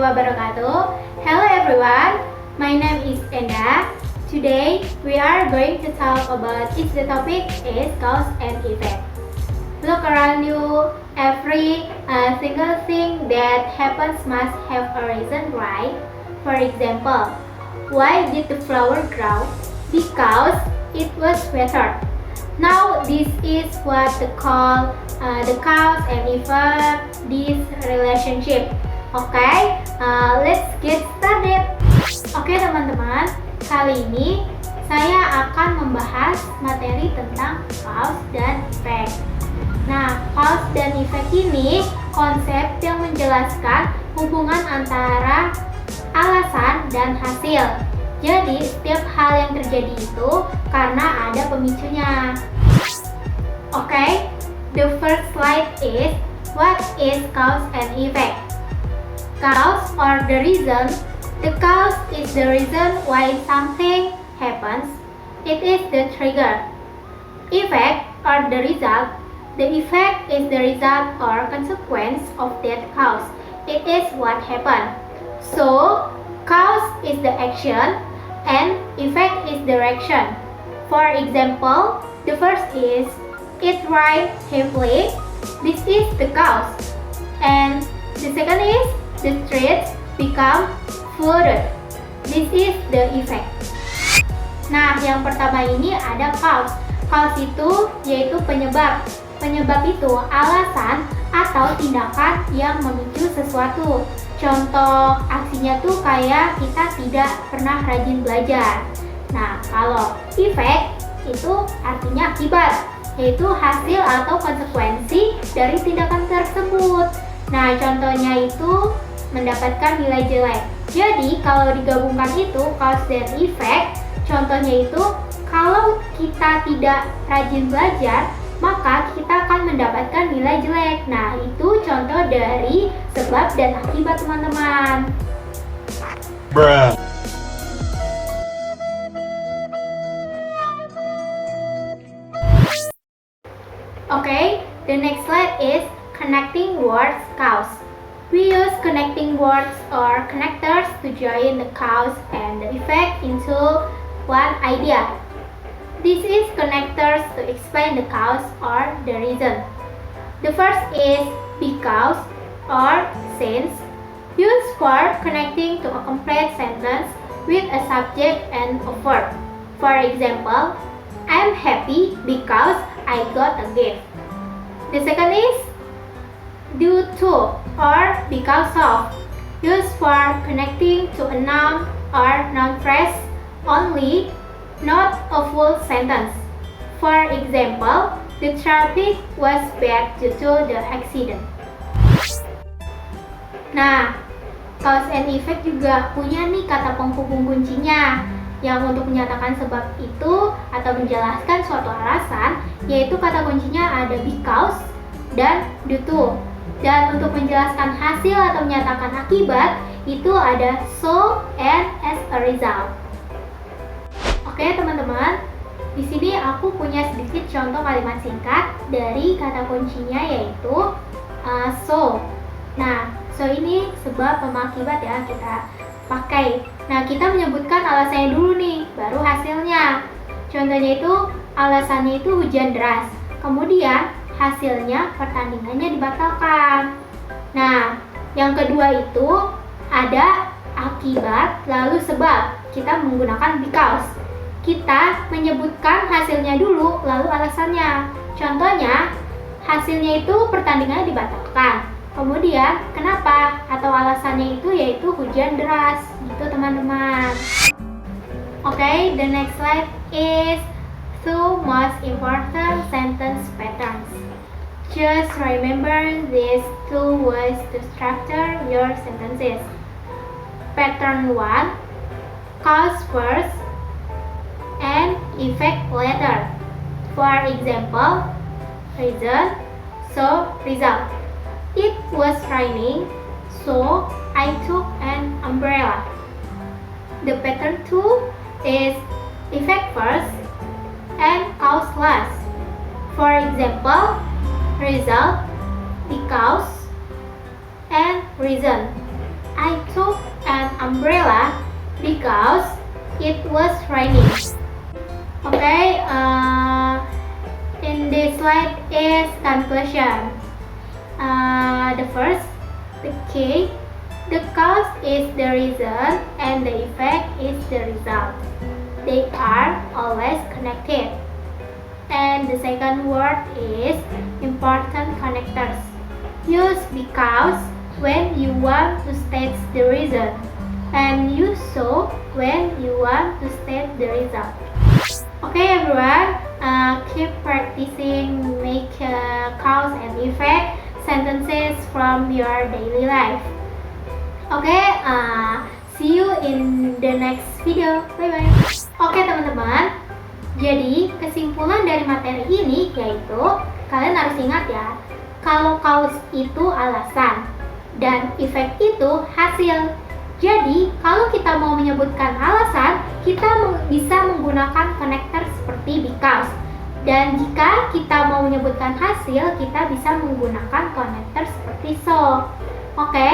wabarakatuh. Hello everyone, my name is Enda. Today we are going to talk about the topic is cause and effect. Look around you, every single thing that happens must have a reason, right? For example, why did the flower grow? Because it was watered. Now this is what they call the cause and effect this relationship. Okay, let's get started. Oke teman-teman, kali ini saya akan membahas materi tentang cause dan effect. Nah, cause dan effect ini konsep yang menjelaskan hubungan antara alasan dan hasil. Jadi, setiap hal yang terjadi itu karena ada pemicunya. Oke, the first slide is what is cause and effect. Cause or the reason. The cause is the reason why something happens. It is the trigger. Effect or the result. The effect is the result or consequence of that cause. It is what happened. So, cause is the action and effect is direction. For example, the first is it rained heavily. This is the cause. And the second is the streets become flooded. This is the effect. Nah, yang pertama ini ada cause. Cause itu yaitu penyebab. Penyebab itu alasan atau tindakan yang memicu sesuatu. Contoh aksinya tuh kayak kita tidak pernah rajin belajar. Nah, kalau effect itu artinya akibat, yaitu hasil atau konsekuensi dari tindakan tersebut. Nah, contohnya itu mendapatkan nilai jelek. Jadi, kalau digabungkan itu cause dan effect, contohnya itu kalau kita tidak rajin belajar, maka kita akan mendapatkan nilai jelek. Nah, itu contoh dari sebab dan akibat teman-teman. Bruh. Okay, the next slide is connecting words cause. We use connecting words or connectors to join the cause and the effect into one idea. This is connectors to explain the cause or the reason. The first is because or since, used for connecting to a complete sentence with a subject and a verb. For example, I'm happy because I got a gift. The second is due to or because of, used for connecting to a noun or noun phrase only, not a full sentence. For example, the traffic was bad due to the accident. Nah, cause and effect juga punya nih kata penghubung kuncinya yang untuk menyatakan sebab itu atau menjelaskan suatu alasan, yaitu kata kuncinya ada because dan due to. Dan untuk menjelaskan hasil atau menyatakan akibat itu ada so and as a result. Oke teman-teman, di sini aku punya sedikit contoh kalimat singkat dari kata kuncinya yaitu so. Nah, so ini sebab sama akibat ya kita pakai. Nah, kita menyebutkan alasannya dulu nih, baru hasilnya. Contohnya itu alasannya itu hujan deras. Kemudian hasilnya pertandingannya dibatalkan. Nah, yang kedua itu ada akibat lalu sebab. Kita menggunakan because. Kita menyebutkan hasilnya dulu lalu alasannya. Contohnya, hasilnya itu pertandingannya dibatalkan. Kemudian, kenapa? Atau alasannya itu yaitu hujan deras. Gitu teman-teman. Okay, the next slide is two most important sentence patterns. Just remember these two ways to structure your sentences. Pattern 1, cause first and effect later. For example, reason, so result. It was raining, so I took an umbrella. The pattern 2 is effect first and cause last. For example, result, because, and reason. I took an umbrella because it was raining. Okay, in this slide is conclusion. The first, the key, the cause is the reason and the effect is the result. They are always connected. And the second word is important connectors. Use because when you want to state the reason, and use so when you want to state the result. Okay everyone, keep practicing make cause and effect sentences from your daily life. Okay, see you in the next video. Bye bye. Oke teman-teman, jadi kesimpulan dari materi ini yaitu kalian harus ingat ya, kalau cause itu alasan dan efek itu hasil. Jadi kalau kita mau menyebutkan alasan, kita bisa menggunakan connector seperti because. Dan jika kita mau menyebutkan hasil, kita bisa menggunakan connector seperti so. Oke,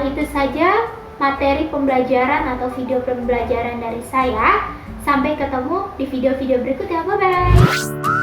itu saja materi pembelajaran atau video pembelajaran dari saya. Sampai ketemu di video-video berikutnya. Bye-bye.